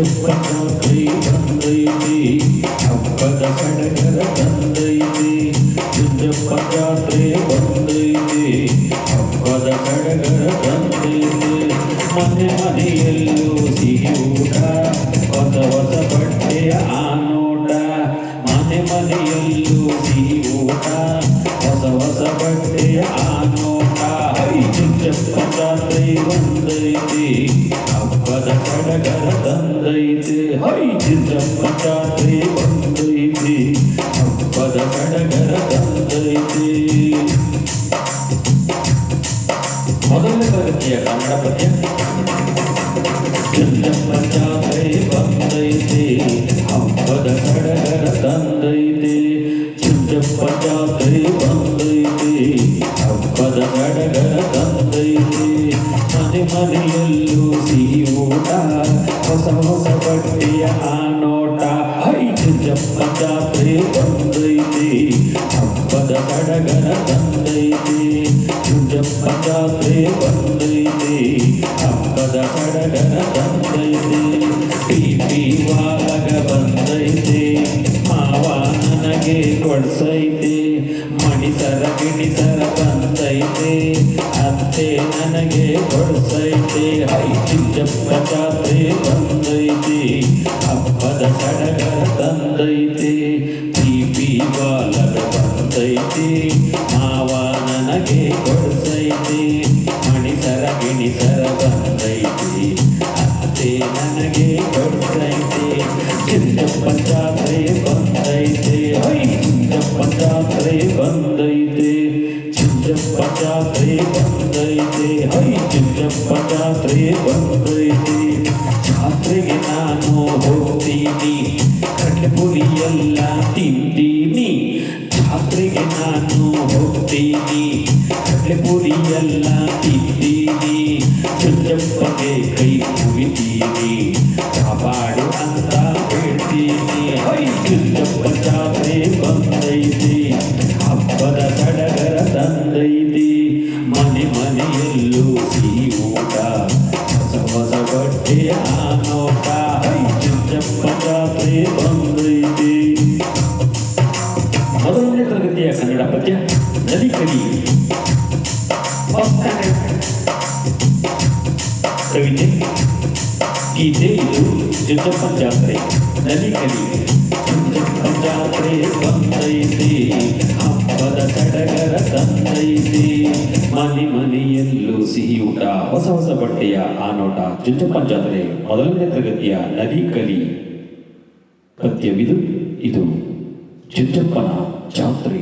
ಚುಂಚಪ್ಪಚಾತ್ರೆ ಬಂದೈತಿ ಹಬ್ಬದ ಸಡಗರ ತಂದೈತಿ ಚುಂಚಪ್ಪಚಾತ್ರೆ ಬಂದೈತಿ ಹಬ್ಬದ ಸಡಗರ ತಂದೈತಿ ಮನೆ ಮನೆಯಲ್ಲೂ ಸಿಹಿ ಊಟ ಹೊಸ ಹೊಸ ಬಟ್ಟೆಯ ಆನೋಟ ಮನೆ ಮನೆಯಲ್ಲೂ ಸಿಹಿ ಊಟ ಹೊಸ ಹೊಸ ಬಟ್ಟೆಯ ಆನೋಟ ಚುಂಚಪ್ಪಚಾತ್ರೆ ಬಂದೈತಿ ಹಬ್ಬದ ಸಡಗರ ತಂದೈತಿ ಚುಂಚಪ್ಪಚಾತ್ರೆ ಬಂದೈತಿ ಹಬ್ಬದ ಸಡಗರ ತಂದೈತಿ. ಮೊದಲನೇ ತರಗತಿಯ ಕನ್ನಡ ಪದ್ಯ. ಚುಂಚಪ್ಪಚಾತ್ರೆ ಬಂದೈತಿ ಹಬ್ಬದ ಸಡಗರ ತಂದೈತಿ ಚುಂಚಪ್ಪಚಾತ್ರೆ ಬಂದೈತಿ ಹಬ್ಬದ ಸಡಗರ ತಂದೈತಿ ಮನೆ ಮನೆಯಲ್ಲೂ ಸಿಹಿ ಊಟ ಹೊಸ ಹೊಸ ಬಟ್ಟೆಯ ಆನೋಟ ಚುಂಚಪ್ಪಚಾತ್ರೆ ಬಂದೈತಿ ಹಬ್ಬದ ಸಡಗರ ತಂದೈತಿ ಚುಂಚಪ್ಪಚಾತ್ರೆ ಬಂದೈತಿ ಹಬ್ಬದ ಸಡಗರ ತಂದೈತಿ ಟಿಪಿ ವಾಲಗ ಬಂದೈತಿ ಮಾವ ನನಗೆ ಕೊಡ್ಸೈತಿ ಮಣಿಸರ ಗಿಣಿಸರ ಬಂದೈತಿ ಅತ್ತೆ ನನಗೆ ಕೊಡ್ಸೈತಿ ಚುಂಚಪ್ಪಚಾತ್ರೆ ಬಂದೈತಿ ಹಬ್ಬದ ಸಡಗರ ತಂದೈತಿ ಟಿಪಿ ವಾಲಗ ಬಂದೈತಿ ಮಾವ ನನಗೆ ಕೊಡ್ಸೈತಿ ಮಣಿಸರ ಗಿಣಿಸರ ಬಂದೈತಿ ಅತ್ತೆ ನನಗೆ ಕೊಡ್ಸೈತಿ ಚುಂಚಪ್ಪಚಾತ್ರೆ ಬಂದೈತಿ ಚುಂಚಪ್ಪಚಾತ್ರೆ ಬಂದೈತಿ ಚುಂಚಪ್ಪಚಾತ್ರೆ ಬಂದೈತಿ ಚುಂಚಪ್ಪಚಾತ್ರೆ ಬಂದೈತಿ ಜಾತ್ರೆಗೆ ನಾನು ಹೋಗ್ತೀನಿ ಕಡ್ಲೆಪುರಿ ಎಲ್ಲ ತಿಂತೀನಿ ಜಾತ್ರೆಗೆ ನಾನು ಹೋಗ್ತೀನಿ ಕಡ್ಲೆಪುರಿ ಎಲ್ಲ ತಿಂತೀನಿ ಚುಂಚಪ್ಪಗೆ ಕೈ ಮುಗಿತೀನಿ ಕಾಪಾಡು ಅಂತ ಹೇಳ್ತೀನಿ ಚುಂಚಪ್ಪಚಾತ್ರೆ ಬಂದೈತಿ ಹಬ್ಬದ ಸಡಗರ ತಂದೈತಿ ಮನೆ ಮನೆಯಲ್ಲೂ ಸಿಹಿ ಊಟ ಹೊಸ ಹೊಸ ಬಟ್ಟೆಯ ಆನೋಟ ಚುಂಚಪ್ಪಚಾತ್ರೆ ಬಂದೈತಿ. ಮೊದಲನೇ ತರಗತಿಯ ಕನ್ನಡ ಪದ್ಯ ನದಿ ಕಲಿ. ಕವಿತೆ ಗೀತೆ ಇದು ಚುಂಚಪ್ಪಚಾತ್ರೆ ನದಿ ಕಲಿ ಚುಂಚಪ್ಪಚಾತ್ರೆ ಬಂದೈತಿ ಹಬ್ಬದ ಸಡಗರ ತಂದೈತಿ ಮನೆ ಮನೆಯಲ್ಲೂ ಸಿಹಿ ಊಟ ಹೊಸ ಹೊಸ ಬಟ್ಟೆಯ ಆನೋಟ ಚುಂಚಪ್ಪಚಾತ್ರೆ ಮೊದಲನೇ ತರಗತಿಯ ನದಿ ಕಲಿ ಪದ್ಯವಿದು. ಇದು ಚುಂಚಪ್ಪನ ಜಾತ್ರೆ.